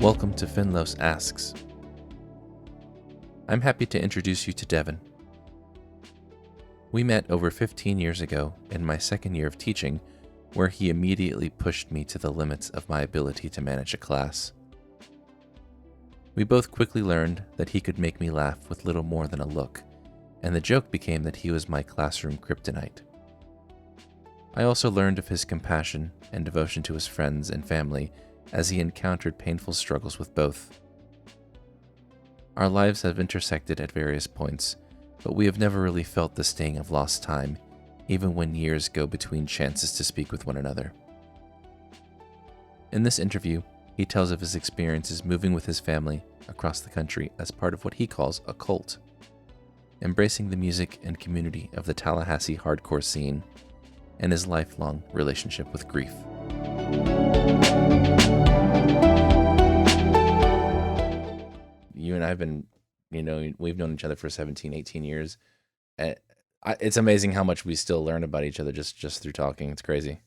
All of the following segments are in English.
Welcome to Finlos Asks. I'm happy to introduce you to Devon. We met over 15 years ago in my second year of teaching, where he immediately pushed me to the limits of my ability to manage a class. We both quickly learned that he could make me laugh with little more than a look, and the joke became that he was my classroom kryptonite. I also learned of his compassion and devotion to his friends and family as he encountered painful struggles with both. Our lives have intersected at various points, but we have never really felt the sting of lost time, even when years go between chances to speak with one another. In this interview, he tells of his experiences moving with his family across the country as part of what he calls a cult, embracing the music and community of the Tallahassee hardcore scene, and his lifelong relationship with grief. You and I have been, we've known each other for 17, 18 years. It's amazing how much we still learn about each other just through talking. It's crazy.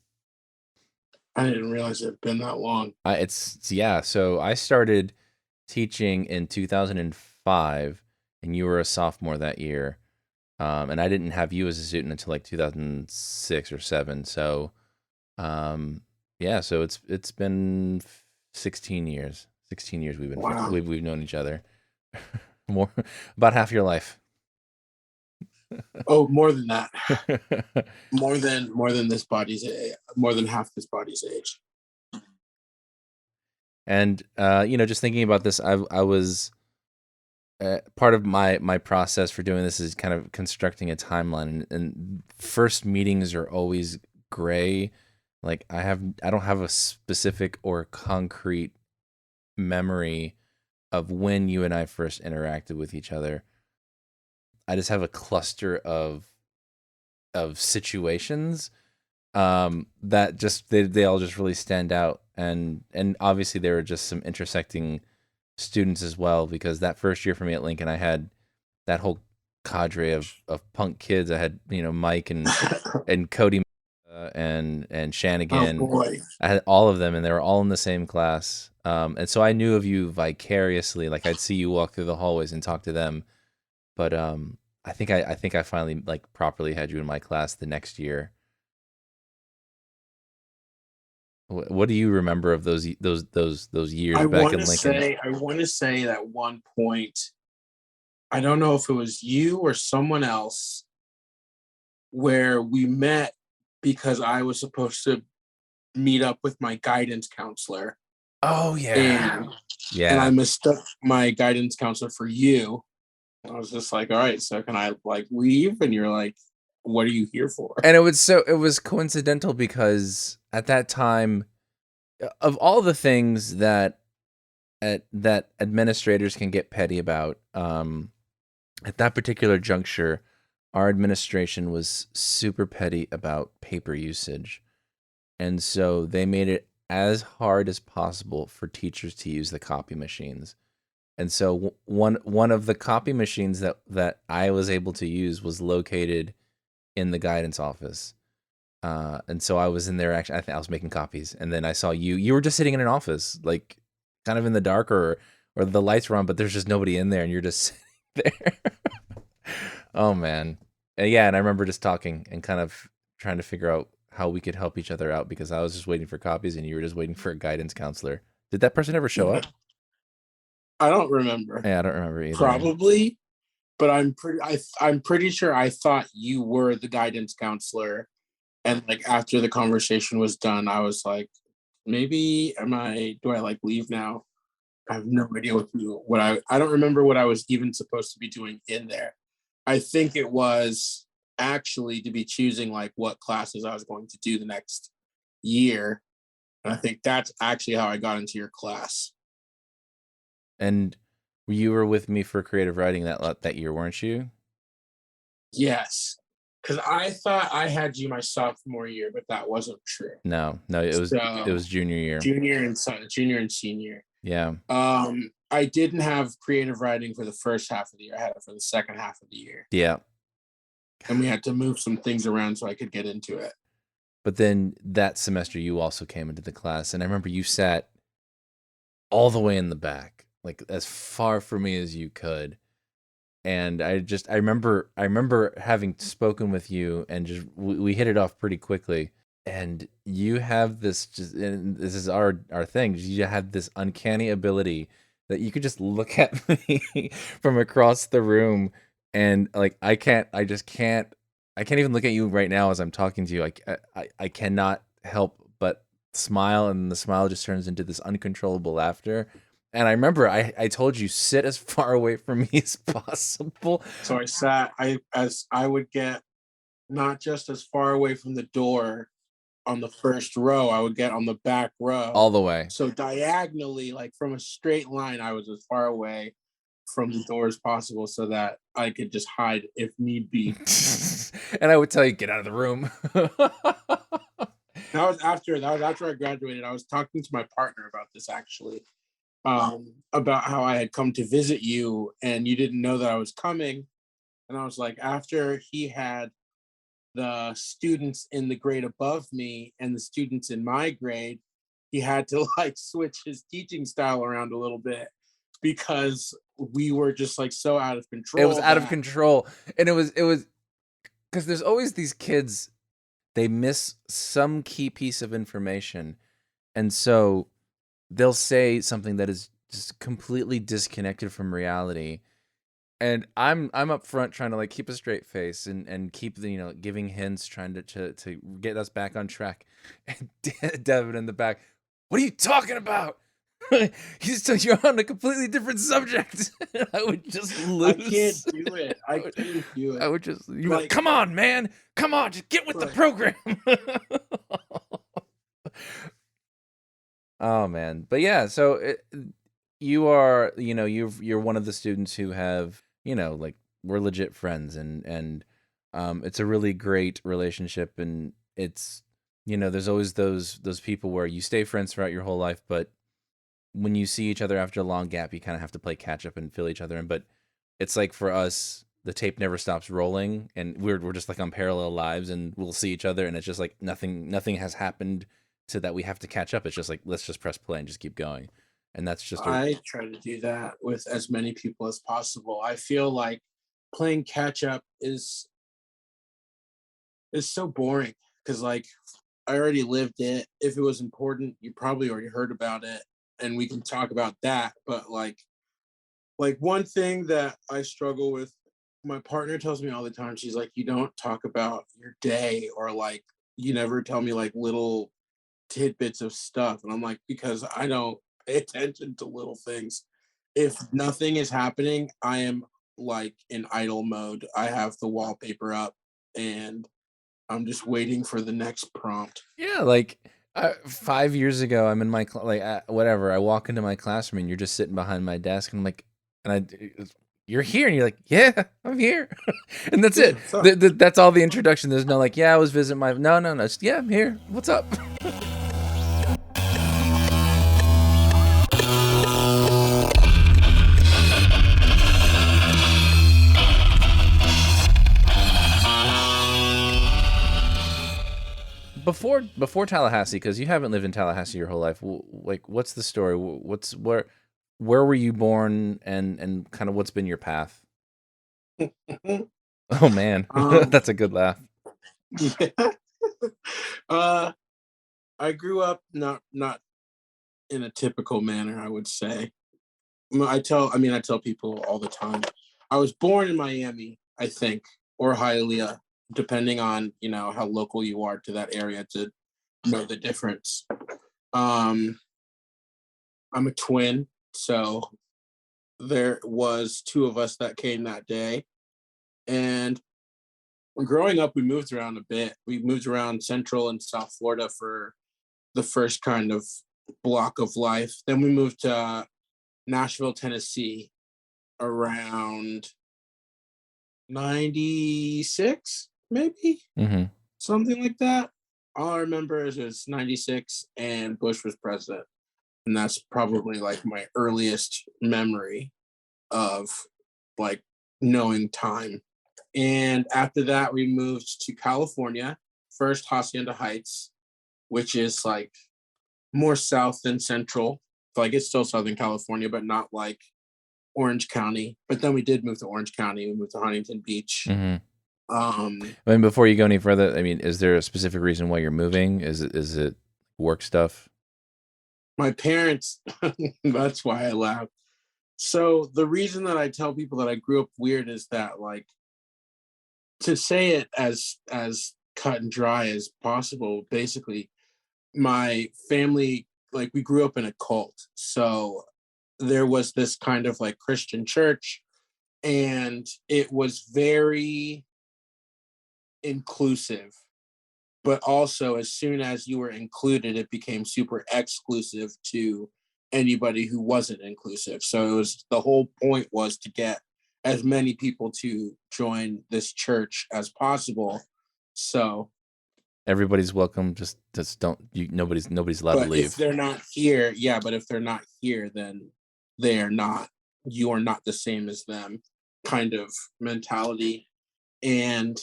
I didn't realize it had been that long. So I started teaching in 2005, and you were a sophomore that year. And I didn't have you as a student until like 2006 or 7. So, so it's been 16 years. 16 years we've known each other. More about half your life. Oh, more than that. more than this body's age, more than half this body's age. And just thinking about this, I was part of my process for doing this is kind of constructing a timeline, and first meetings are always gray. Like I don't have a specific or concrete memory of when you and I first interacted with each other. I just have a cluster of situations that just they all just really stand out, and obviously there were just some intersecting students as well, because that first year for me at Lincoln, I had that whole cadre of punk kids. I had Mike and Cody and Shanigan. Oh boy. I had all of them, and they were all in the same class. And so I knew of you vicariously. Like I'd see you walk through the hallways and talk to them. But I think I finally like properly had you in my class the next year. What do you remember of those years back in Lincoln? I want to say that at one point, I don't know if it was you or someone else, where we met because I was supposed to meet up with my guidance counselor. Oh yeah. And I mistook my guidance counselor for you. I was just like, all right, so can I like leave? And you're like, what are you here for? And it was coincidental because at that time, of all the things that administrators can get petty about, at that particular juncture, our administration was super petty about paper usage. And so they made it as hard as possible for teachers to use the copy machines. And so one of the copy machines that I was able to use was located in the guidance office. And so I was in there, actually, I was making copies. And then I saw you were just sitting in an office, like kind of in the dark, or the lights were on, but there's just nobody in there, and you're just sitting there. Oh man. And I remember just talking and kind of trying to figure out how we could help each other out, because I was just waiting for copies and you were just waiting for a guidance counselor. Did that person ever show up? I don't remember. Yeah, I don't remember either. Probably, but I'm pretty sure I thought you were the guidance counselor. And like after the conversation was done, I was like, maybe do I like leave now? I have no idea I don't remember what I was even supposed to be doing in there. I think it was actually to be choosing like what classes I was going to do the next year. And I think that's actually how I got into your class. And you were with me for creative writing that year, weren't you? Yes. Because I thought I had you my sophomore year, but that wasn't true. No, it was junior year. Junior and senior. Yeah. I didn't have creative writing for the first half of the year. I had it for the second half of the year. Yeah. And we had to move some things around so I could get into it. But then that semester you also came into the class, and I remember you sat all the way in the back, like as far from me as you could. And I remember having spoken with you, and just we hit it off pretty quickly. And you have this, just, and this is our thing. You have this uncanny ability that you could just look at me from across the room, and like I can't even look at you right now as I'm talking to you. I cannot help but smile, and the smile just turns into this uncontrollable laughter. And I remember I told you, sit as far away from me as possible. So I would get not just as far away from the door on the first row, I would get on the back row. All the way. So diagonally, like from a straight line, I was as far away from the door as possible so that I could just hide if need be. And I would tell you, get out of the room. That was after I graduated. I was talking to my partner about this actually, about how I had come to visit you and you didn't know that I was coming. And I was like, after he had the students in the grade above me and the students in my grade, he had to like switch his teaching style around a little bit because we were just like so out of control. It was out of control. And it was because there's always these kids, they miss some key piece of information. And so they'll say something that is just completely disconnected from reality. And I'm up front trying to like keep a straight face and keep the giving hints, trying to get us back on track. And Devon in the back, what are you talking about? You're on a completely different subject. I would just lose. I can't do it. I can't do it. I would just like, come on, man, come on, just get with the program. Oh man, but yeah, so you are, you're one of the students who have, like we're legit friends, and it's a really great relationship, and it's, there's always those people where you stay friends throughout your whole life, but when you see each other after a long gap, you kind of have to play catch up and fill each other in. But it's like for us, the tape never stops rolling, and we're just like on parallel lives, and we'll see each other, and it's just like nothing has happened to that we have to catch up. It's just like, let's just press play and just keep going. And that's just I try to do that with as many people as possible. I feel like playing catch up is so boring because like I already lived it. If it was important, you probably already heard about it and we can talk about that. But like one thing that I struggle with, my partner tells me all the time, she's like, you don't talk about your day, or like you never tell me like little tidbits of stuff. And I'm like, because I don't pay attention to little things. If nothing is happening, I am like in idle mode. I have the wallpaper up and I'm just waiting for the next prompt. Yeah, like 5 years ago, I'm in my whatever. I walk into my classroom and you're just sitting behind my desk, and I'm like, you're here, and you're like, yeah, I'm here, and that's it. That's all the introduction. There's no like, yeah, I was visiting my no. It's, yeah, I'm here. What's up? Before Tallahassee, because you haven't lived in Tallahassee your whole life. Like, what's the story? Where were you born, and kind of what's been your path? Oh man, that's a good laugh. I grew up not in a typical manner, I would say. I tell people all the time. I was born in Miami, I think, or Hialeah, depending on how local you are to that area to know the difference. I'm a twin, so there was two of us that came that day. And growing up, we moved around a bit. We moved around Central and South Florida for the first kind of block of life. Then we moved to Nashville, Tennessee around 96, maybe, something like that. All I remember is it was 96 and Bush was president. And that's probably like my earliest memory of like knowing time. And after that, we moved to California, first Hacienda Heights, which is like more south than central. Like it's still Southern California, but not like Orange County. But then we did move to Orange County. We moved to Huntington Beach. Mm-hmm. Um, I mean, before you go any further, I mean, is there a specific reason why you're moving? Is it work stuff? my parents, that's why I laugh. So the reason that I tell people that I grew up weird is that like to say it as cut and dry as possible, basically my family, like we grew up in a cult. So there was this kind of like Christian church, and it was very inclusive, but also as soon as you were included, it became super exclusive to anybody who wasn't inclusive. So it was, the whole point was to get as many people to join this church as possible. So, Everybody's welcome. Just don't you. Nobody's allowed to but if leave. they're not here, yeah, but if they're not here, then they are not, you are not the same as them kind of mentality. And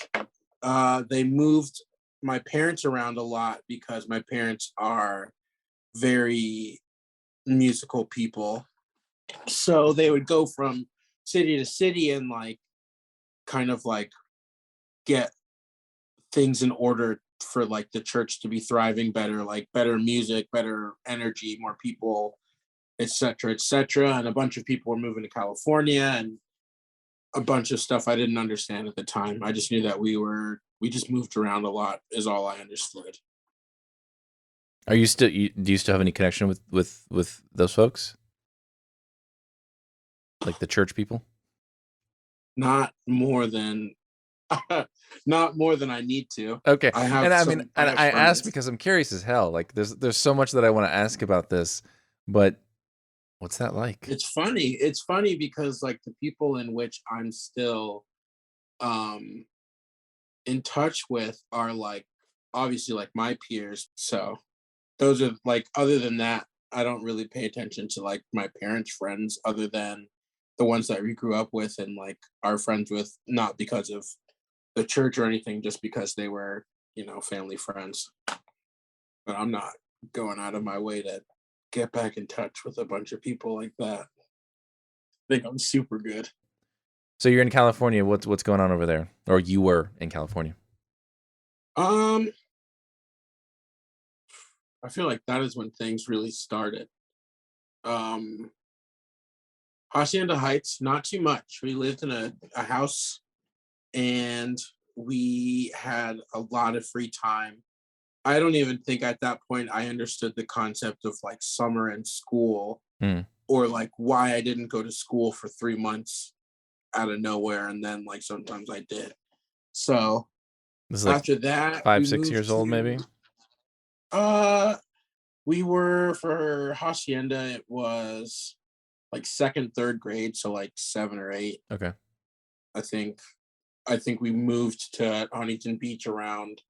they moved my parents around a lot because my parents are very musical people. So they would go from city to city and like kind of like get things in order for like the church to be thriving better, like better music, better energy, more people, etc., etc. And a bunch of people were moving to California and a bunch of stuff I didn't understand at the time. I just knew that we just moved around a lot is all I understood. Are you still? Do you still have any connection with those folks, like the church people? Not more than not more than I need to. Okay, I have and I mean, some I and have I asked friends. because I'm curious as hell. Like, there's so much that I want to ask about this, but what's that like? It's funny. It's funny because like the people in which I'm still um in touch with are like obviously like my peers. So those are like, other than that, I don't really pay attention to like my parents' friends other than the ones that we grew up with and like are friends with, not because of the church or anything, just because they were, family friends. But I'm not going out of my way to get back in touch with a bunch of people like that. I think I'm super good. So you're in California. What's going on over there? Or you were in California? Um, I feel like that is when things really started. Um, Hacienda Heights, not too much. We lived in a house and we had a lot of free time. I don't even think at that point I understood the concept of like summer and school, Hmm. or like why I didn't go to school for 3 months out of nowhere. And then like sometimes I did. So This is like after that, five, we 6 years moved old, to, maybe. uh, we were for Hacienda, it was like second, third grade. So like 7 or 8, Okay. I think. I think we moved to Huntington Beach around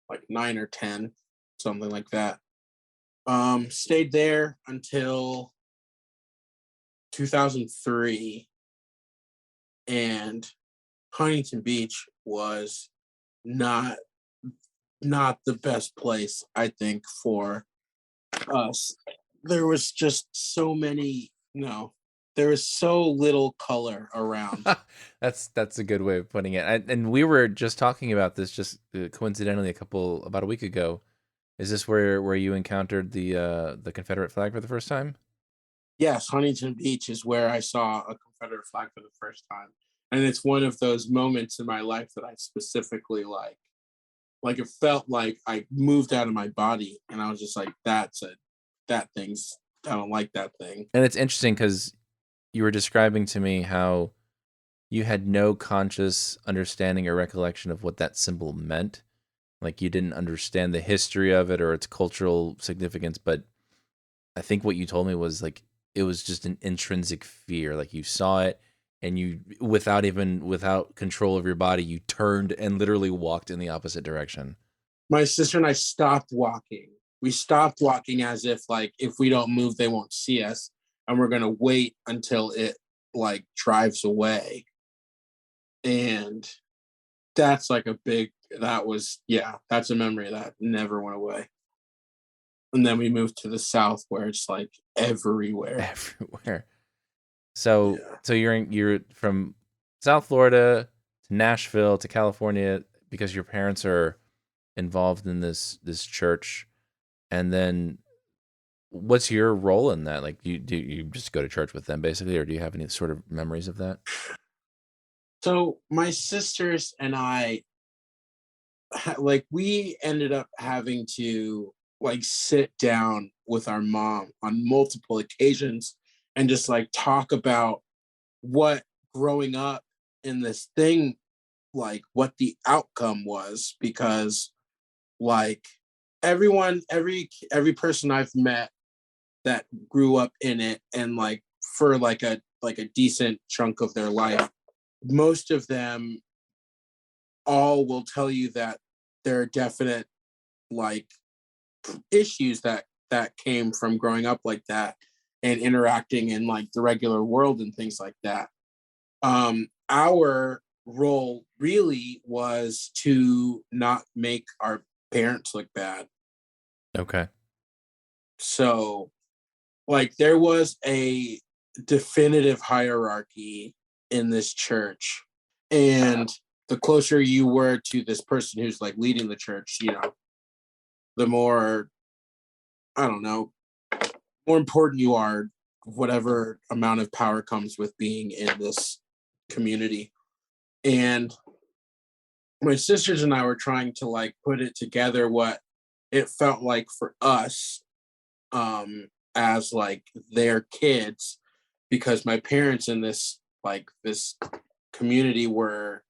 like 9 or 10, something like that. Stayed there until 2003, and Huntington Beach was not not the best place, I think, for us. There was just so many, there was so little color around. That's a good way of putting it. And we were just talking about this just coincidentally about a week ago. Is this where you encountered the Confederate flag for the first time? Yes, Huntington Beach is where I saw a Confederate flag for the first time. And it's one of those moments in my life that I specifically like. Like it felt like I moved out of my body and I was just like, that thing's, I don't like that thing. And it's interesting because you were describing to me how you had no conscious understanding or recollection of what that symbol meant. Like you didn't understand the history of it or its cultural significance, but I think what you told me was like it was just an intrinsic fear. Like you saw it and you without control of your body, you turned and literally walked in the opposite direction. My sister and I stopped walking. We stopped walking as if like if we don't move, they won't see us. And we're gonna wait until it like drives away. And that's like a big, that was, yeah, that's a memory that never went away. And then we moved to the South where it's like everywhere. Everywhere. So Yeah. so you're from South Florida to Nashville to California because your parents are involved in this church, and then what's your role in that? Like, do you just go to church with them basically, or do you have any sort of memories of that? So my sisters and I, like, we ended up having to like sit down with our mom on multiple occasions and just like talk about what growing up in this thing, like what the outcome was, because like every person I've met that grew up in it, and like for like a decent chunk of their life, most of them all will tell you that there are definite like issues that came from growing up like that and interacting in like the regular world and things like that. Our role really was to not make our parents look bad. Okay. So like there was a definitive hierarchy in this church, and the closer you were to this person who's like leading the church, the more, I don't know, more important you are, whatever amount of power comes with being in this community. And my sisters and I were trying to like put it together what it felt like for us, as like their kids, because my parents in this community were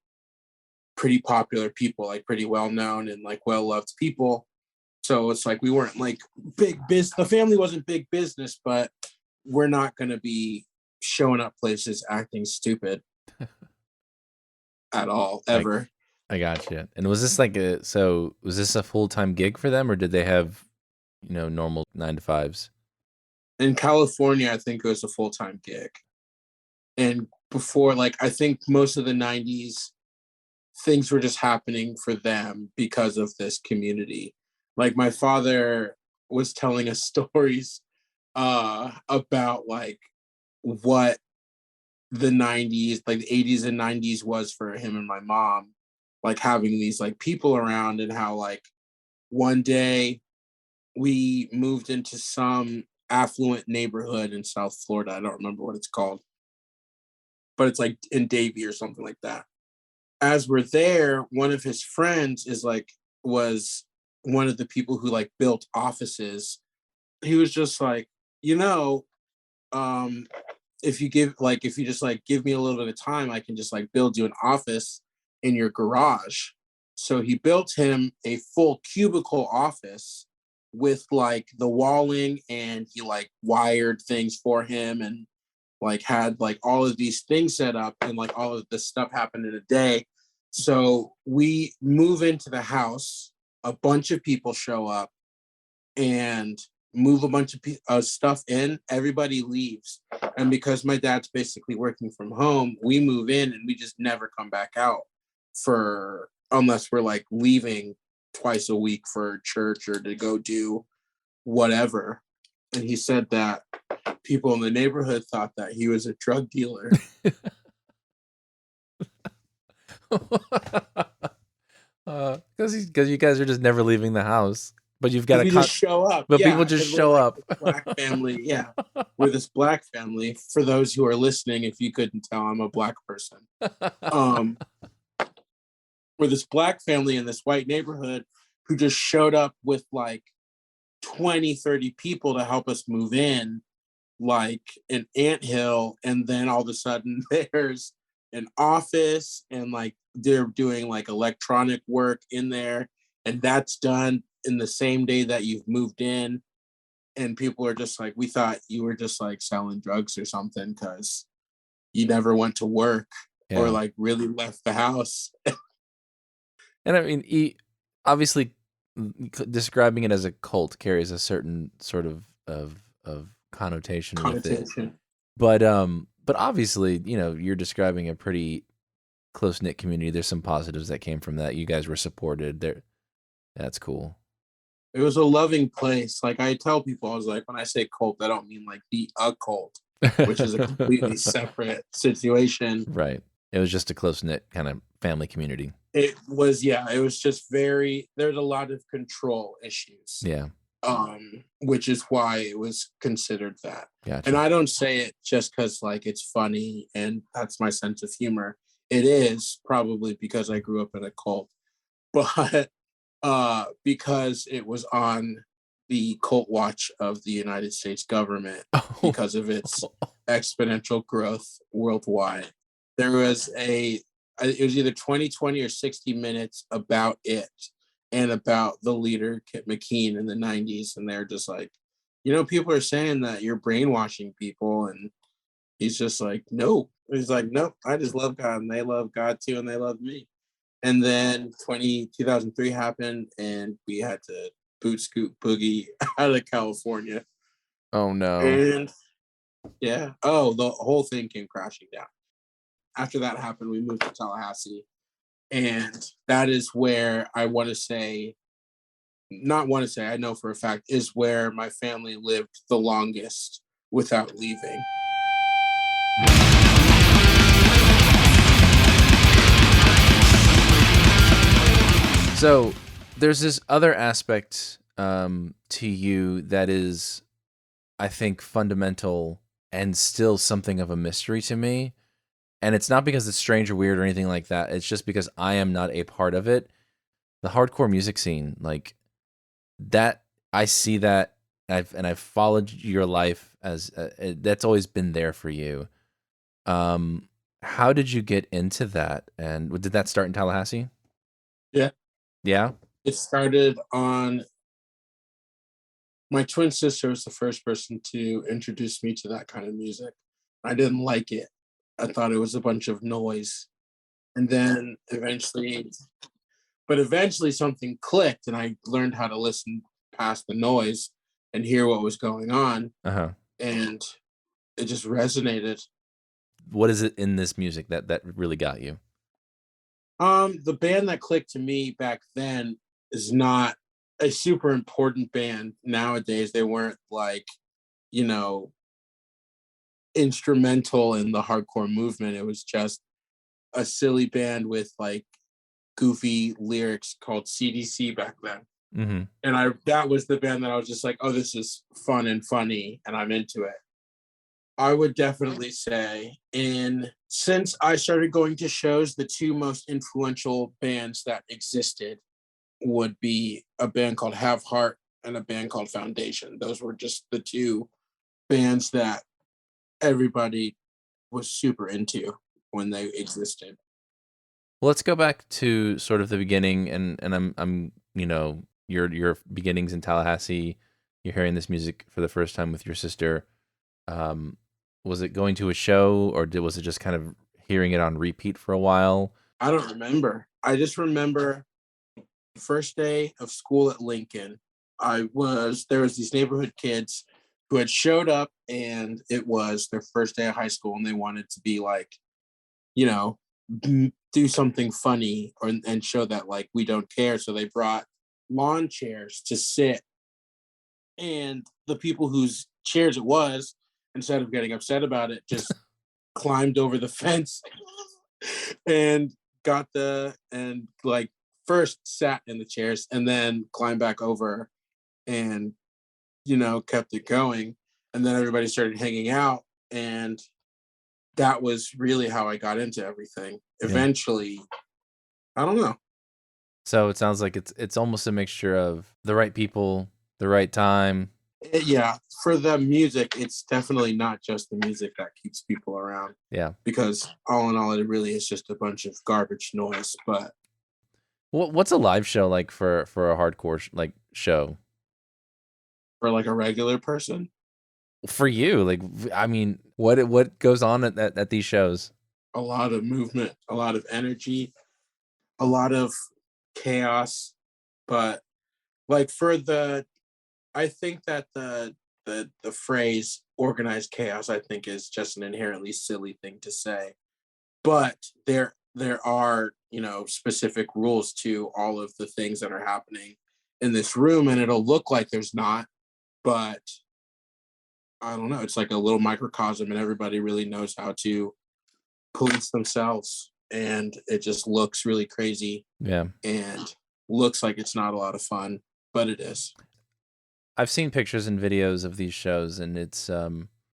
pretty popular people, like pretty well known and like well loved people. So it's like we weren't like big business. The family wasn't big business, but we're not going to be showing up places acting stupid at all, Like, ever. I got you. And was this a full-time gig for them, or did they have, normal 9 to 5s? In California, I think it was a full time gig. And before, like, I think most of the 90s, things were just happening for them because of this community. Like, my father was telling us stories about like what the 90s, like the 80s and 90s was for him and my mom, like having these like people around, and how like one day we moved into some affluent neighborhood in South Florida. I don't remember what it's called, but it's like in Davie or something like that. As we're there, one of his friends was one of the people who like built offices. He was just like, you know, um, if you just like give me a little bit of time, I can just like build you an office in your garage. So he built him a full cubicle office with like the walling, and he like wired things for him, and like had like all of these things set up, and like all of this stuff happened in a day. So we move into the house, a bunch of people show up and move a bunch of stuff in, everybody leaves. And because my dad's basically working from home, we move in and we just never come back out for, unless we're like leaving twice a week for church or to go do whatever. And he said that people in the neighborhood thought that he was a drug dealer. Because you guys are just never leaving the house, but you've got Because a we just show up. but people Yeah. just Because we're show like up. this black family. Yeah. We're this black family. For those who are listening, if you couldn't tell, I'm a black person. Um, we're this black family in this white neighborhood who just showed up with like 20, 30 people to help us move in, like an anthill. And then all of a sudden there's an office, and like they're doing like electronic work in there, and that's done in the same day that you've moved in. And people are just like, we thought you were just like selling drugs or something, because you never went to work or Yeah. like really left the house. And I mean, obviously, describing it as a cult carries a certain sort of connotation with it. Connotation. But obviously, you're describing a pretty close knit community. There's some positives that came from that. You guys were supported there. That's cool. It was a loving place. Like I tell people, I was like, when I say cult, I don't mean like the occult, which is a completely separate situation. Right. It was just a close-knit kind of family community. It was, yeah, it was just very, there's a lot of control issues, Yeah, which is why it was considered that. And gotcha. I don't say it just because like it's funny and that's my sense of humor. It is probably because I grew up in a cult, but because it was on the cult watch of the United States government Oh. because of its exponential growth worldwide. There was it was either 2020 or 60 minutes about it and about the leader, Kit McKean, in the 90s. And they're just like, people are saying that you're brainwashing people. And he's just like, no. He's like, nope, I just love God and they love God too and they love me. And then 2003 happened, and we had to boot scoot boogie out of California. Oh, no. And yeah, oh, the whole thing came crashing down. After that happened, we moved to Tallahassee. And that is where I want to say, not want to say, I know for a fact, is where my family lived the longest without leaving. So there's this other aspect to you that is, I think, fundamental and still something of a mystery to me. And it's not because it's strange or weird or anything like that. It's just because I am not a part of it. The hardcore music scene, like that, I see that. I've followed your life as that's always been there for you. How did you get into that? And did that start in Tallahassee? Yeah, Yeah. it started on my twin sister was the first person to introduce me to that kind of music. I didn't like it. I thought it was a bunch of noise. And then eventually something clicked and I learned how to listen past the noise and hear what was going on. Uh huh. And it just resonated. What is it in this music that really got you? The band that clicked to me back then is not a super important band nowadays. They weren't like, you know, instrumental in the hardcore movement. It was just a silly band with like goofy lyrics called CDC back then. Mm-hmm. And that was the band that I was just like, oh, this is fun and funny, and I'm into it. I would definitely say since I started going to shows, the two most influential bands that existed would be a band called Have Heart and a band called Foundation. Those were just the two bands that everybody was super into when they existed. Well, let's go back to sort of the beginning, and I'm your beginnings in Tallahassee. You're hearing this music for the first time with your sister. Um, was it going to a show, or was it just kind of hearing it on repeat for a while? I don't remember. I just remember the first day of school at Lincoln. There was these neighborhood kids who had showed up, and it was their first day of high school and they wanted to be like, you know, do something funny and show that like we don't care. So they brought lawn chairs to sit, and the people whose chairs it was, instead of getting upset about it, just climbed over the fence and and like first sat in the chairs and then climbed back over and kept it going. And then everybody started hanging out, and that was really how I got into everything. Yeah. Eventually, I don't know. So it sounds like it's almost a mixture of the right people, the right time. Yeah, for the music, it's definitely not just the music that keeps people around, Yeah. because all in all, it really is just a bunch of garbage noise. But What's a live show like for a hardcore like show for like a regular person, for you? Like, I mean, what goes on at these shows? a lot of movement, a lot of energy, a lot of chaos. But like I think that the phrase organized chaos, I think, is just an inherently silly thing to say. But there are specific rules to all of the things that are happening, in this room and it'll look like there's not, but I don't know, it's like a little microcosm and everybody really knows how to police themselves, and it just looks really crazy Yeah. and looks like it's not a lot of fun, but it is. I've seen pictures and videos of these shows, and it's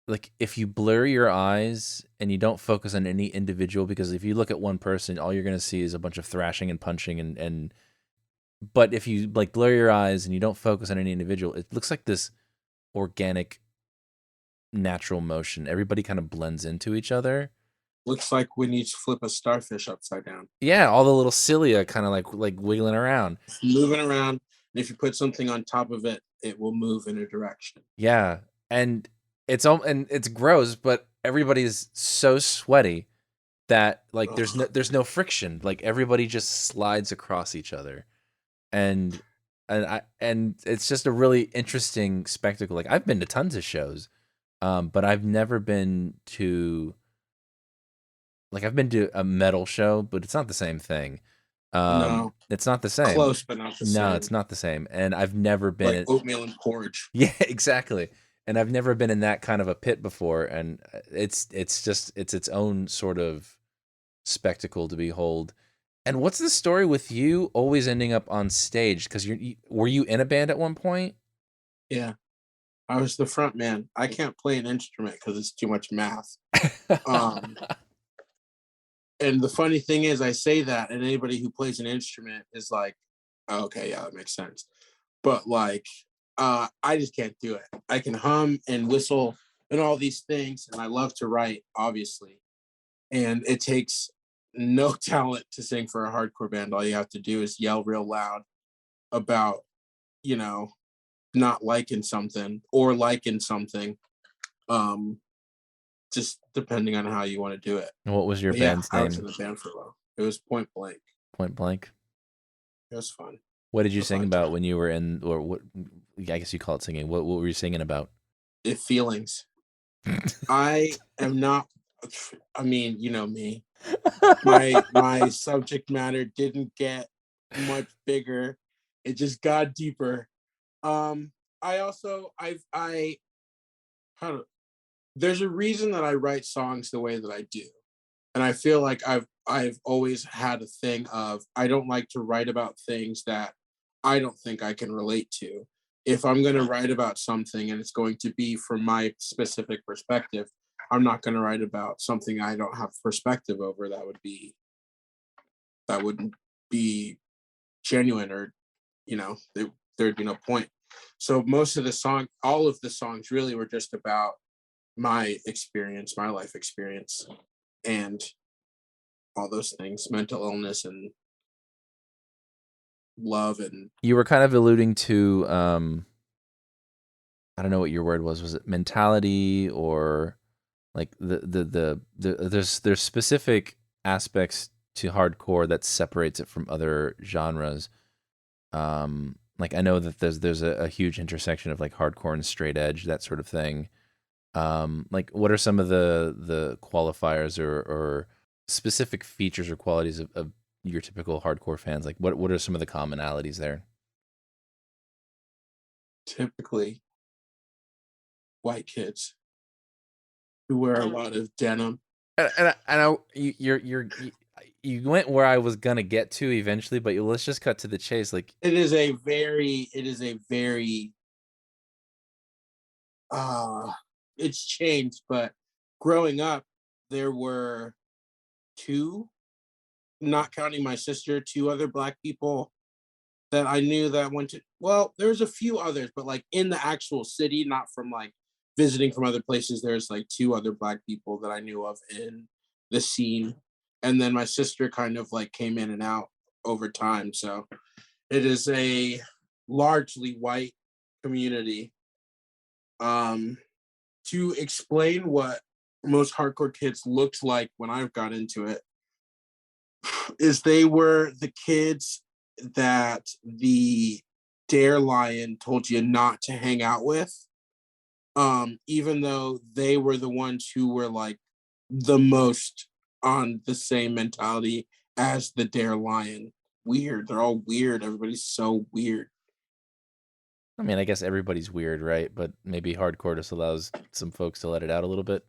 like if you blur your eyes and you don't focus on any individual, because if you look at one person, all you're gonna see is a bunch of thrashing and punching and but if you like blur your eyes and you don't focus on any individual, it looks like this organic, natural motion. Everybody kind of blends into each other. Looks like when you flip a starfish upside down. Yeah, all the little cilia kind of like wiggling around. It's moving around, and if you put something on top of it, it will move in a direction. Yeah, and it's gross, but everybody's so sweaty that like Ugh. there's no friction. Like everybody just slides across each other, and and it's just a really interesting spectacle. Like I've been to tons of shows, but I've never been to like I've been to a metal show, but it's not the same thing. No, It's not the same. close, but not the No, same. it's not the same. And I've never been Like in, oatmeal and porridge. yeah, exactly. And I've never been in that kind of a pit before, and it's just it's its own sort of spectacle to behold. And what's the story with you always ending up on stage? Because were you in a band at one point? Yeah, I was the front man. I can't play an instrument because it's too much math. Um, and the funny thing is, I say that, and anybody who plays an instrument is like, oh, okay, yeah, that makes sense. But like, I just can't do it. I can hum and whistle and all these things, and I love to write, obviously. And it takes no talent to sing for a hardcore band. All you have to do is yell real loud about, you know, not liking something or liking something. Um, just depending on how you want to do it. What was your But yeah, band's I was in name? the band for a while. It was point blank. Point blank. It was fun. What did It you was a sing fun about time. when you were in, or what? I guess you call it singing. What were you singing about? It feelings. I am not. I mean, you know me. My subject matter didn't get much bigger. It just got deeper. Um, I also I how do, there's a reason that I write songs the way that I do. And I feel like I've always had a thing of I don't like to write about things that I don't think I can relate to. If I'm going to write about something and it's going to be from my specific perspective, I'm not going to write about something I don't have perspective over. That wouldn't be genuine, or there'd be no point. So most of the song, all of the songs really were just about my experience, my life experience, and all those things, mental illness and love. And You were kind of alluding to, I don't know what your word was. Was it mentality or like there's specific aspects to hardcore that separates it from other genres. Like I know that there's a huge intersection of like hardcore and straight edge, that sort of thing. Like what are some of the qualifiers or specific features or qualities of your typical hardcore fans? Like what are some of the commonalities there? typically white kids who wear a lot of denim. You went where I was gonna get to eventually, but let's just cut to the chase. Like, It is a very it's changed, but growing up there were two, not counting my sister, two other black people that I knew that went to, well, there's a few others, but like in the actual city, not from like visiting from other places, there's like two other black people that I knew of in the scene. And then my sister kind of like came in and out over time. So it is a largely white community. Um, to explain what most hardcore kids looked like when I got into it, is they were the kids that the Dare Lion told you not to hang out with. Even though they were the ones who were like the most on the same mentality as the Dare Lion. Weird. They're all weird. Everybody's so weird. I mean, I guess everybody's weird, right? But maybe hardcore just allows some folks to let it out a little bit.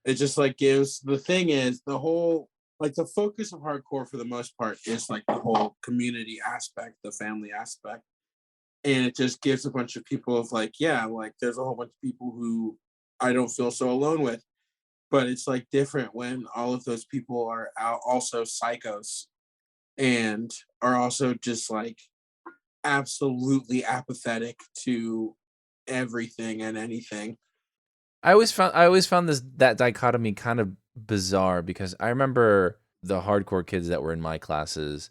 It just like gives the thing is the whole like the focus of hardcore for the most part is like the whole community aspect, the family aspect. And it just gives a bunch of people of like, yeah, like there's a whole bunch of people who I don't feel so alone with. But it's like different when all of those people are out also psychos and are also just like absolutely apathetic to everything and anything. I always found this that dichotomy kind of bizarre because I remember the hardcore kids that were in my classes,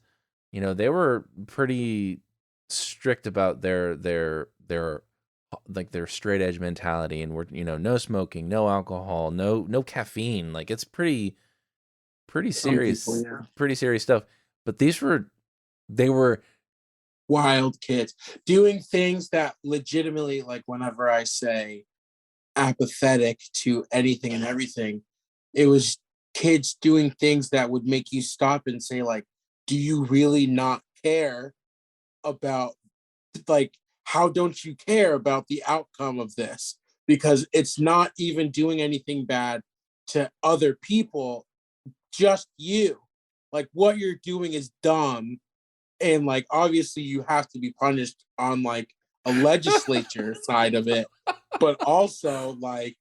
they were pretty strict about their like their straight edge mentality and we're no smoking, no alcohol, no caffeine. Like it's pretty Some people, serious, yeah. pretty serious stuff. But they were Wild kids doing things that legitimately, like whenever I say apathetic to anything and everything, it was kids doing things that would make you stop and say, like, do you really not care about like how don't you care about the outcome of this? Because it's not even doing anything bad to other people, just you. Like what you're doing is dumb. And like obviously you have to be punished on like a legislature side of it, but also like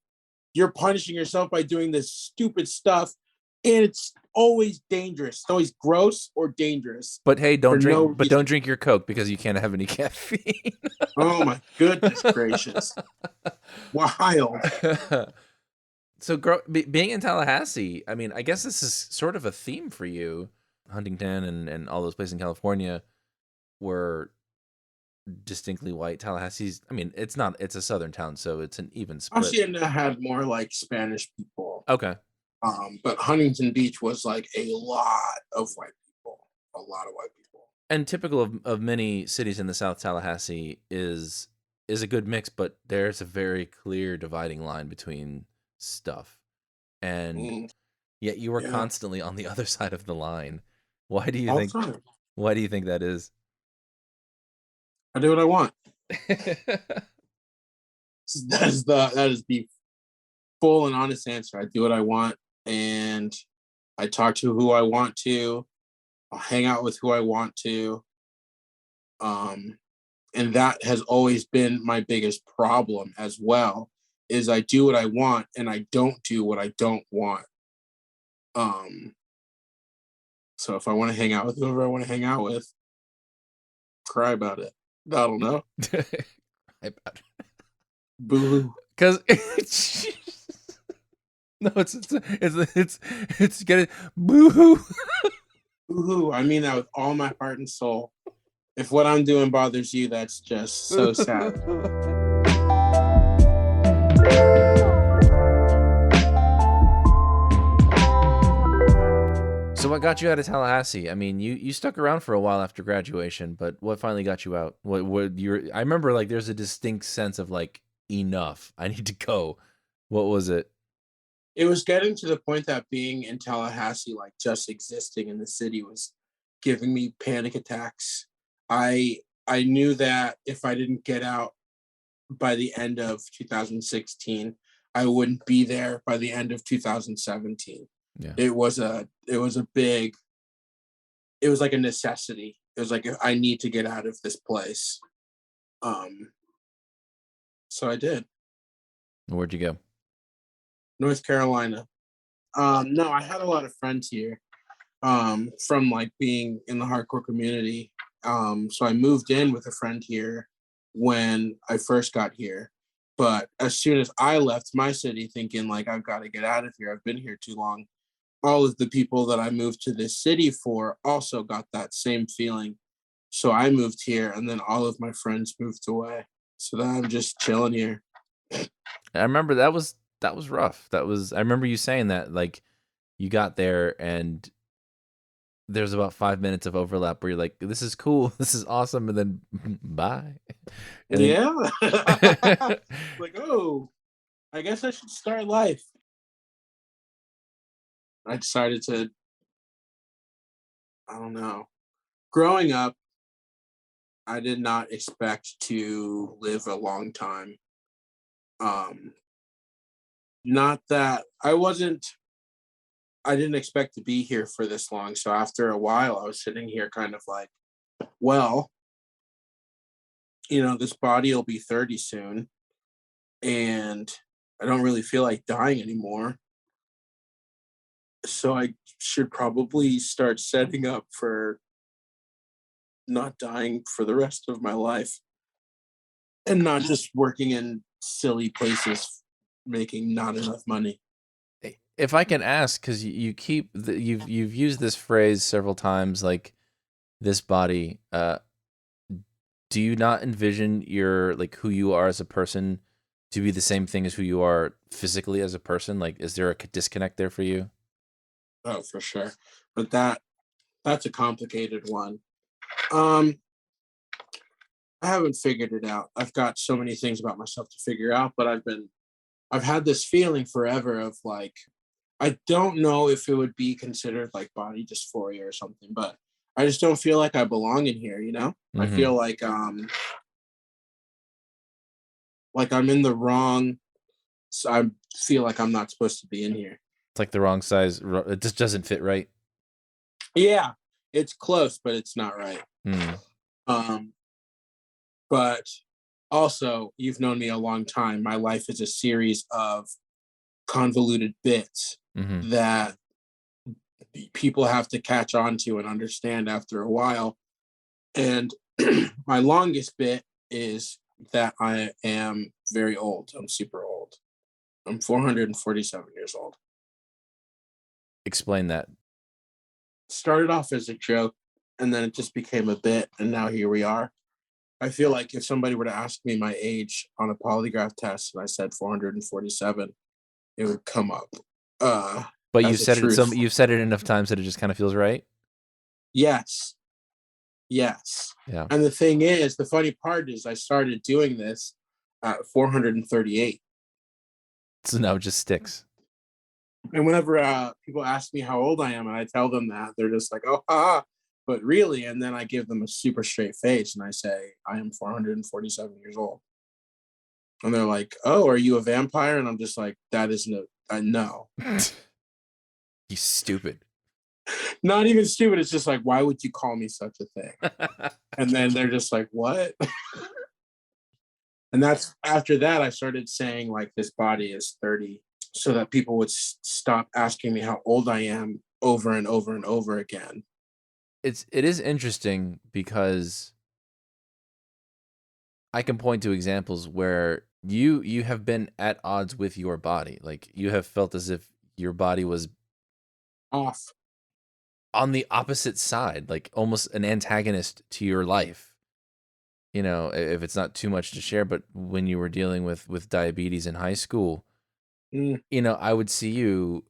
you're punishing yourself by doing this stupid stuff, and it's always dangerous. It's always gross or dangerous but hey, for no don't reason. drink your Coke because you can't have any caffeine. Oh my goodness gracious. Wild. So, being in Tallahassee, I mean, I guess this is sort of a theme for you. Huntington and all those places in California were distinctly white. Tallahassee's, I mean, it's a southern town, so it's an even split. Hacienda had more like Spanish people. Okay. But Huntington Beach was like a lot of white people. A lot of white people. And typical of many cities in the South, Tallahassee is a good mix, but there's a very clear dividing line between stuff. And Mm, yet you were yeah. constantly on the other side of the line. Why do you All the think time. why do you think that is? I do what I want. That is the full and honest answer. I do what I want, and I talk to who I want to. I'll hang out with who I want to. Um, and that has always been my biggest problem as well. Is I do what I want and I don't do what I don't want. Um, so if I want to hang out with whoever I want to hang out with, cry about it. I don't know. Boo Because no, it's getting boo hoo. hoo. I mean that with all my heart and soul. If what I'm doing bothers you, that's just so sad. So what got you out of Tallahassee? I mean, you stuck around for a while after graduation, but what finally got you out? What you I remember like there's a distinct sense of like enough. I need to go. What was it? It was getting to the point that being in Tallahassee, like just existing in the city, was giving me panic attacks. I knew that if I didn't get out by the end of 2016, I wouldn't be there by the end of 2017. Yeah. It was like a necessity. It was like I need to get out of this place. Um, so I did. Where'd you go? North Carolina. No, I had a lot of friends here from like being in the hardcore community. So I moved in with a friend here when I first got here. But as soon as I left my city thinking like I've got to get out of here, I've been here too long, all of the people that I moved to this city for also got that same feeling. So I moved here and then all of my friends moved away. So then I'm just chilling here. I remember that was rough. I remember you saying that like you got there and there's about 5 minutes of overlap where you're like, this is cool, this is awesome, and then bye. And then Yeah. Like, oh, I guess I should start life. I decided to, I don't know. Growing up, I did not expect to live a long time. Um, Not that I didn't expect to be here for this long. So after a while, I was sitting here kind of like, well, this body will be 30 soon, and I don't really feel like dying anymore. So I should probably start setting up for not dying for the rest of my life and not just working in silly places making not enough money. If I can ask, because you've used this phrase several times, like this body. Do you not envision your like who you are as a person to be the same thing as who you are physically as a person? Like, is there a disconnect there for you? Oh, for sure. But that's a complicated one. Um, I haven't figured it out. I've got so many things about myself to figure out, but I've had this feeling forever of like, I don't know if it would be considered like body dysphoria or something, but I just don't feel like I belong in here. I Mm-hmm. feel like I'm in the wrong. I feel like I'm not supposed to be in here. It's like the wrong size. It just doesn't fit right. Yeah, it's close, but it's not right. Mm. Um, but also, you've known me a long time. My life is a series of convoluted bits Mm-hmm. that people have to catch on to and understand after a while. And my longest bit is that I am very old. I'm super old. I'm 447 years old. Explain that. Started off as a joke, and then it just became a bit, and now here we are. I feel like if somebody were to ask me my age on a polygraph test and I said 447, it would come up But as a truth. you've said it enough times that it just kind of feels right. Yes, yes. Yeah. And the thing is, the funny part is, I started doing this at 438. So now it just sticks. And whenever people ask me how old I am, and I tell them that, they're just like, "Oh, ha!" But really, and then I give them a super straight face, and I say, "I am 447 years old." And they're like, "Oh, are you a vampire?" And I'm just like, "That is no." You stupid. Not even stupid. It's just like, why would you call me such a thing? And then they're just like, what? And that's after that, I started saying like this body is 30, so that people would stop asking me how old I am over and over and over again. It is interesting because I can point to examples where you have been at odds with your body. Like you have felt as if your body was Off. on the opposite side, like almost an antagonist to your life. If it's not too much to share, but when you were dealing with diabetes in high school, Mm. I would see you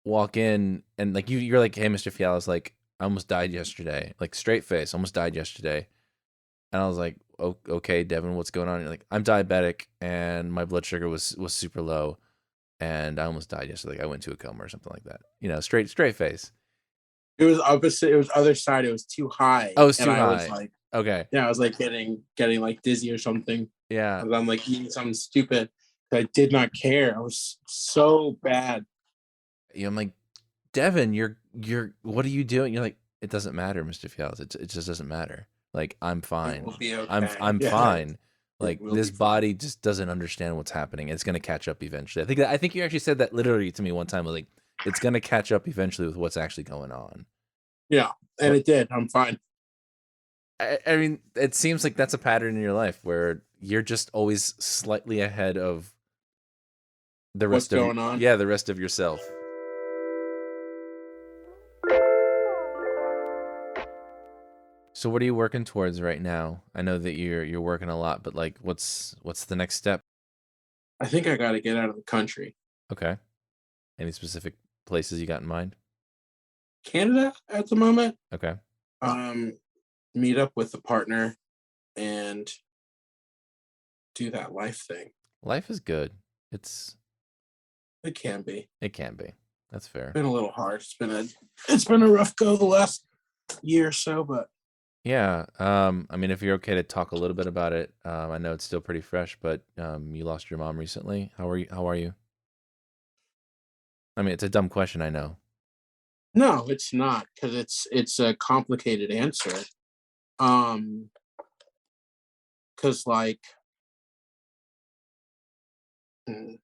walk in and like you're like, "Hey, Mr. Fiala's like, I almost died yesterday." Like straight face, almost died yesterday. And I was like, "Oh, okay, Devon, what's going on?" And you're like, "I'm diabetic and my blood sugar was super low and I almost died yesterday. Like I went to a coma or something like that." Straight face. It was opposite. It was other side. It was too high, Oh, it's and too I was high. like, Okay. yeah, I was like getting like dizzy or something. Yeah. And I'm like eating something stupid. I did not care. I was so bad. I'm like, "Devon, you're what are you doing?" You're like, "It doesn't matter, Mr. Fiales. It just doesn't matter. Like I'm It fine. will be I'm okay. I'm Yeah, fine. it Like will this be fine. body just doesn't understand what's happening. It's gonna catch up eventually." I think you actually said that literally to me one time. Like it's gonna catch up eventually with what's actually going on. Yeah, and But it did. I'm fine. I mean, it seems like that's a pattern in your life where you're just always slightly ahead of the What's rest of going on? yeah, the rest of yourself. So what are you working towards right now? I know that you're working a lot, but like what's the next step? I think I got to get out of the country. Okay. Any specific places you got in mind? Canada at the moment. Okay. Um, Meet up with a partner and do that life thing. Life is good. It's It can be. it can be. That's fair. Been a little hard. It's been a rough go the last year or so, but Yeah. I mean, if you're okay to talk a little bit about it, I know it's still pretty fresh, but you lost your mom recently. How are you? How are you? I mean, it's a dumb question, I know. No, it's not, because it's a complicated answer. Um, because like, mm,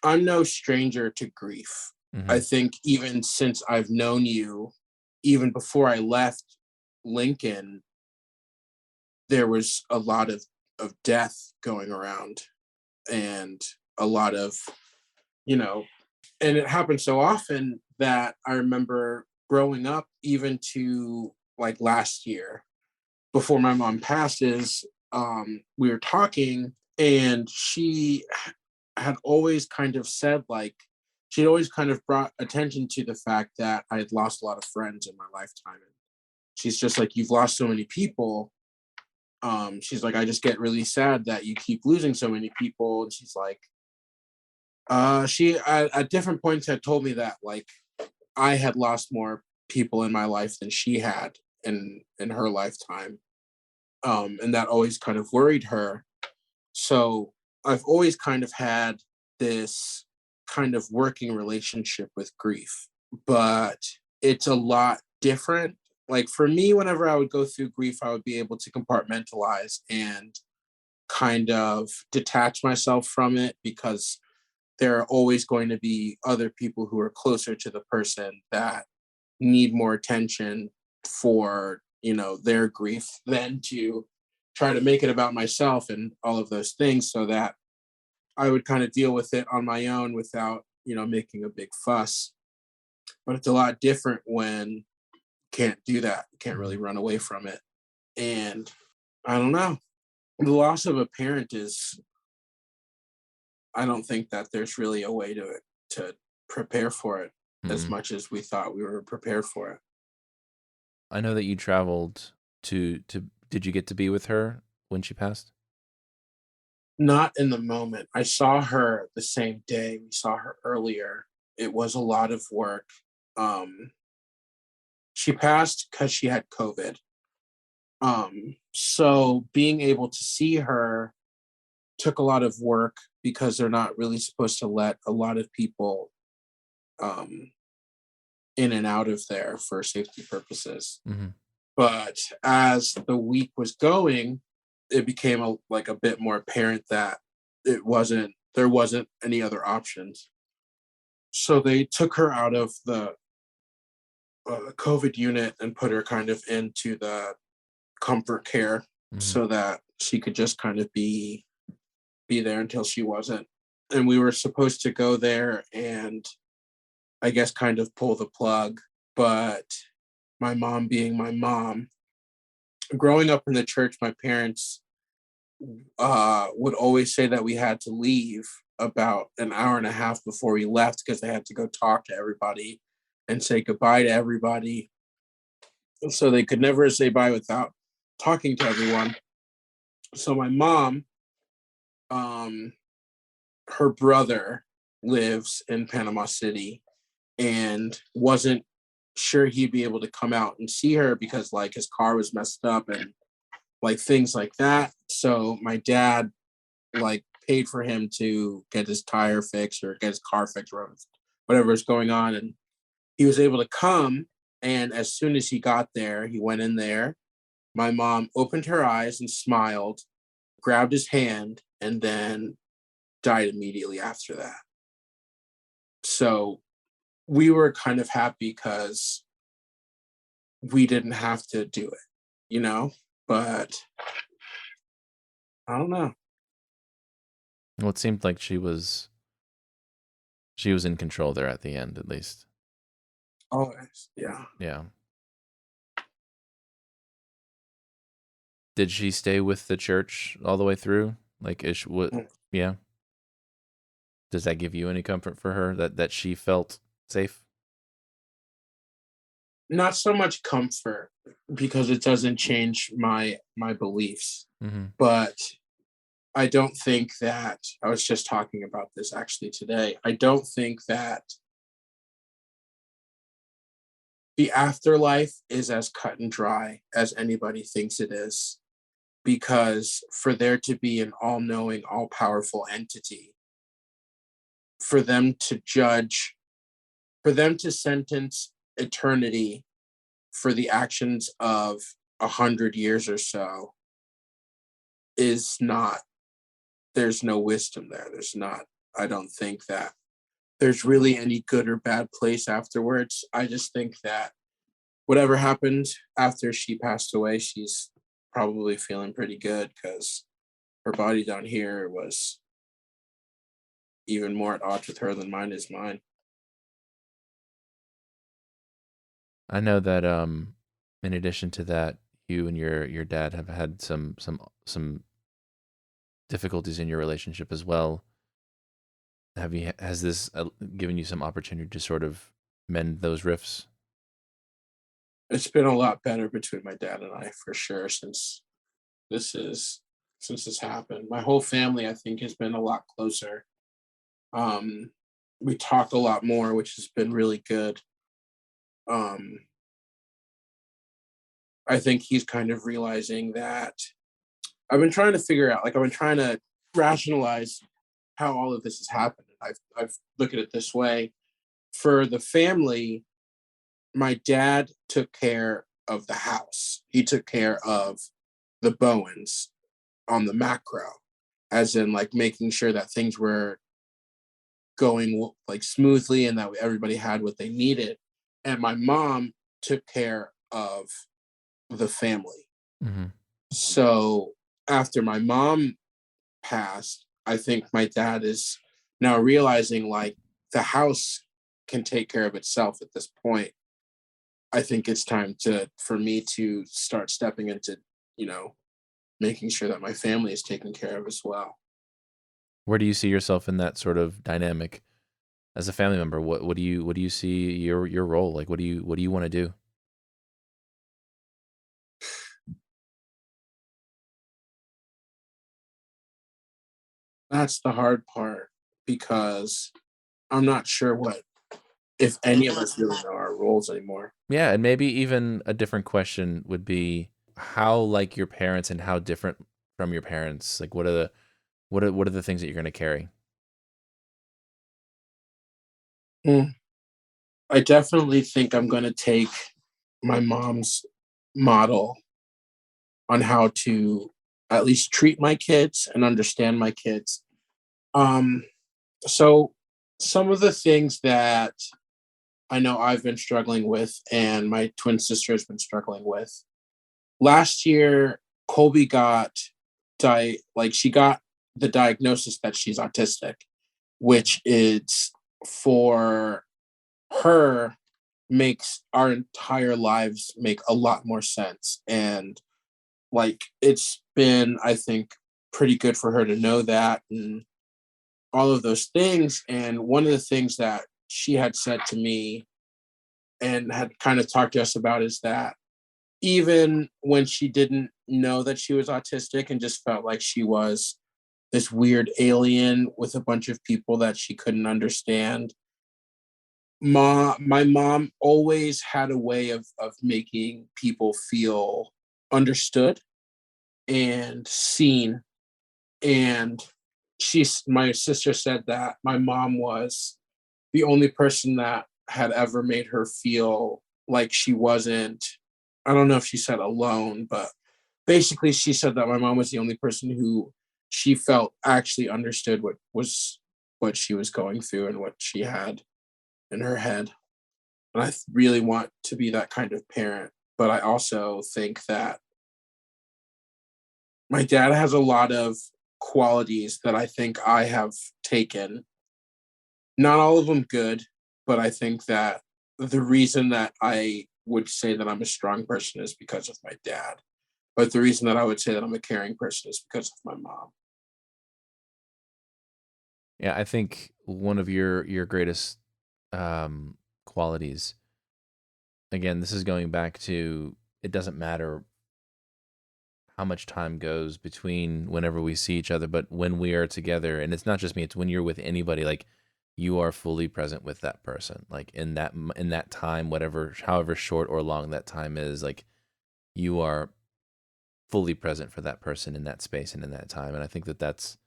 I'm no stranger to grief. I Hmm. think even since I've known you, even before I left Lincoln, there was a lot of death going around, and a lot of, you know, and it happened so often that I remember growing up, even to like last year before my mom passes. We were talking, and she had always kind of said, like, she'd always kind of brought attention to the fact that I had lost a lot of friends in my lifetime. And she's just like, "You've lost so many people." She's like, "I just get really sad that you keep losing so many people." And she's like, she at different points had told me that, like, I had lost more people in my life than she had in her lifetime. And that always kind of worried her. So I've always kind of had this kind of working relationship with grief, but it's a lot different. Like for me, whenever I would go through grief, I would be able to compartmentalize and kind of detach myself from it, because there are always going to be other people who are closer to the person that need more attention for, their grief, than to try to make it about myself and all of those things, so that I would kind of deal with it on my own without, making a big fuss. But it's a lot different when you can't do that, you can't really Hmm. run away from it. And I don't know, the loss of a parent is, I don't think that there's really a way to prepare for it as Hmm. much as we thought we were prepared for it. I know that you traveled to. Did you get to be with her when she passed? Not in the moment. I saw her the same day. We saw her earlier. It was a lot of work. Um, she passed because she had COVID. So being able to see her took a lot of work, because they're not really supposed to let a lot of people um, in and out of there for safety purposes. Hmm. But as the week was going, it became like a bit more apparent that there wasn't any other options. So they took her out of the COVID unit and put her kind of into the comfort care, Hmm. so that she could just kind of be there until she wasn't. And we were supposed to go there and, I guess, kind of pull the plug, but my mom being my mom, growing up in the church, my parents would always say that we had to leave about an hour and a half before we left, because they had to go talk to everybody and say goodbye to everybody. So they could never say bye without talking to everyone. So my mom, um, her brother lives in Panama City, and wasn't sure he'd be able to come out and see her, because like his car was messed up and like things like that. So my dad like paid for him to get his tire fixed or get his car fixed, or whatever is going on. And he was able to come. And as soon as he got there, he went in there. My mom opened her eyes and smiled, grabbed his hand, and then died immediately after that. So we were kind of happy because we didn't have to do it, you know? But I don't know. Well, it seemed like she was in control there at the end, at least. Always. Yeah. Yeah. Did she stay with the church all the way through? Like, is she, what? Yeah. Does that give you any comfort for her that she felt safe? Not so much comfort, because it doesn't change my beliefs, Hmm. but I don't think that, I was just talking about this actually today. I don't think that the afterlife is as cut and dry as anybody thinks it is, because for there to be an all-knowing, all-powerful entity, for them to judge, for them to sentence eternity for the actions of 100 years or so is not, there's no wisdom there. There's not, I don't think that there's really any good or bad place afterwards. I just think that whatever happened after she passed away, she's probably feeling pretty good because her body down here was even more at odds with her than mine is mine. I know that in addition to that, you and your dad have had some difficulties in your relationship as well. Has this given you some opportunity to sort of mend those rifts? It's been a lot better between my dad and I for sure this is since this happened. My whole family, I think, has been a lot closer. Um, we talk a lot more, which has been really good. Um, I think he's kind of realizing that I've been trying to figure out, like, I've been trying to rationalize how all of this has happened. I've looked at it this way. For the family, my dad took care of the house. He took care of the Bowens on the macro, as in like making sure that things were going like smoothly and that everybody had what they needed. And my mom took care of the family. Hmm. So after my mom passed, I think my dad is now realizing like the house can take care of itself at this point. I think it's time to for me to start stepping into, you know, making sure that my family is taken care of as well. Where do you see yourself in that sort of dynamic as a family member? What do you see your role? Like what do you want to do? That's the hard part because I'm not sure what if any of us really know our roles anymore. Yeah, and maybe even a different question would be how like your parents and how different from your parents. Like what are the things that you're going to carry? Mm, I definitely think I'm going to take my mom's model on how to at least treat my kids and understand my kids. Um, so some of the things that I know I've been struggling with and my twin sister has been struggling with. Last year, Colby got like she got the diagnosis that she's autistic, which is for her makes our entire lives make a lot more sense. And like it's been, I think, pretty good for her to know that and all of those things. And one of the things that she had said to me and had kind of talked to us about is that even when she didn't know that she was autistic and just felt like she was this weird alien with a bunch of people that she couldn't understand, my mom always had a way of making people feel understood and seen. And my sister said that my mom was the only person that had ever made her feel like she wasn't, I don't know if she said alone, but basically she said that my mom was the only person who she felt actually understood what she was going through and what she had in her head. And I really want to be that kind of parent, but I also think that my dad has a lot of qualities that I think I have taken. Not all of them good, but I think that the reason that I would say that I'm a strong person is because of my dad. But the reason that I would say that I'm a caring person is because of my mom. Yeah, I think one of your greatest qualities, again, this is going back to it doesn't matter how much time goes between whenever we see each other, but when we are together, and it's not just me, it's when you're with anybody, like you are fully present with that person. Like in that time, however short or long that time is, like you are fully present for that person in that space and in that time. And I think that that's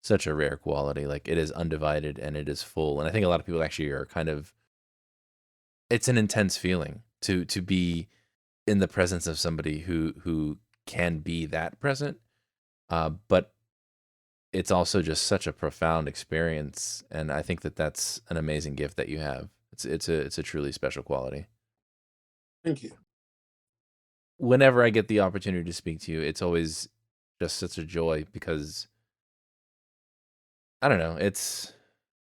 such a rare quality. Like it is undivided and it is full. And I think a lot of people actually are kind of, it's an intense feeling to be in the presence of somebody who can be that present. But it's also just such a profound experience. And I think that that's an amazing gift that you have. It's a truly special quality. Thank you. Whenever I get the opportunity to speak to you, it's always just such a joy because I don't know.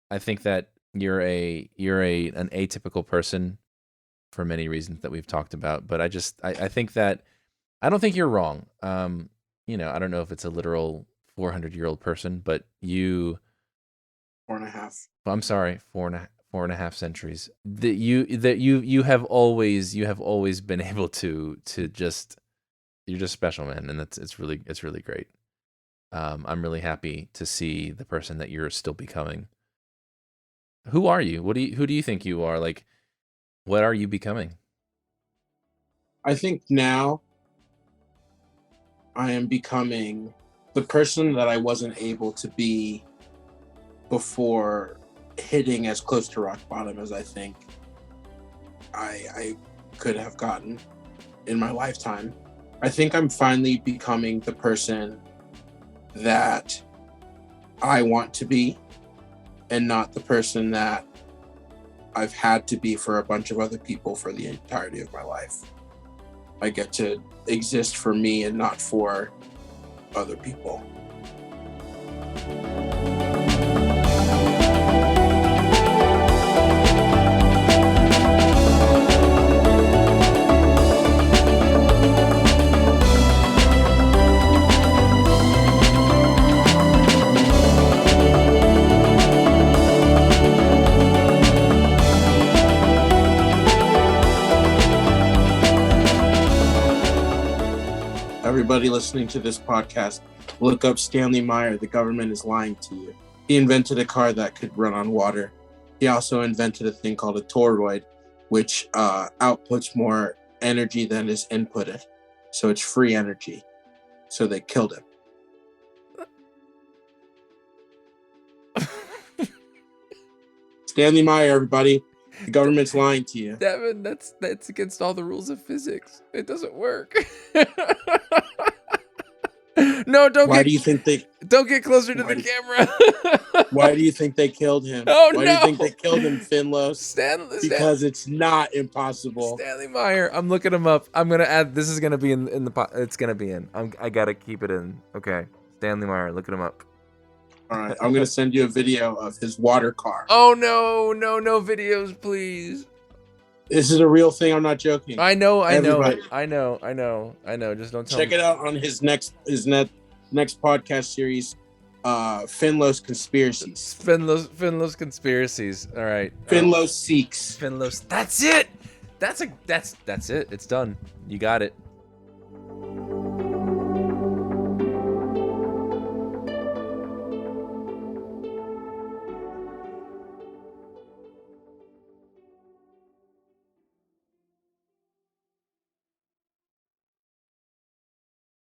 I think that you're an atypical person for many reasons that we've talked about, but I think that I don't think you're wrong. I don't know if it's a literal 400-year-old person, but you 4.5. I'm sorry, 4.5 centuries. You have always been able to just you're just special, man, and it's really great. I'm really happy to see the person that you're still becoming. Who are you? Who do you think you are? Like, what are you becoming? I think now I am becoming the person that I wasn't able to be before hitting as close to rock bottom as I think I could have gotten in my lifetime. I think I'm finally becoming the person that I want to be and not the person that I've had to be for a bunch of other people for the entirety of my life. I get to exist for me and not for other people. Everybody listening to this podcast, look up Stanley Meyer. The government is lying to you. He invented a car that could run on water. He also invented a thing called a toroid, which outputs more energy than is inputted. So it's free energy. So they killed him. Stanley Meyer, everybody. The government's lying to you. Devon, that's against all the rules of physics. It doesn't work. No, don't get closer to the camera. Why do you think they killed him? Oh, Why do you think they killed him, Finlos? Because it's not impossible. Stanley Meyer. I'm looking him up. I'm gonna add. This is gonna be in the pot. It's gonna be in. I gotta keep it in. Okay, Stanley Meyer. Looking him up. All right, I'm gonna send you a video of his water car. Oh no videos, please. This is a real thing. I'm not joking. I know. Just don't tell me. Check it out on his next podcast series, Finlos Conspiracies. Finlos Conspiracies. All right. Finlos Seeks. Finlos. That's it. That's it. It's done. You got it.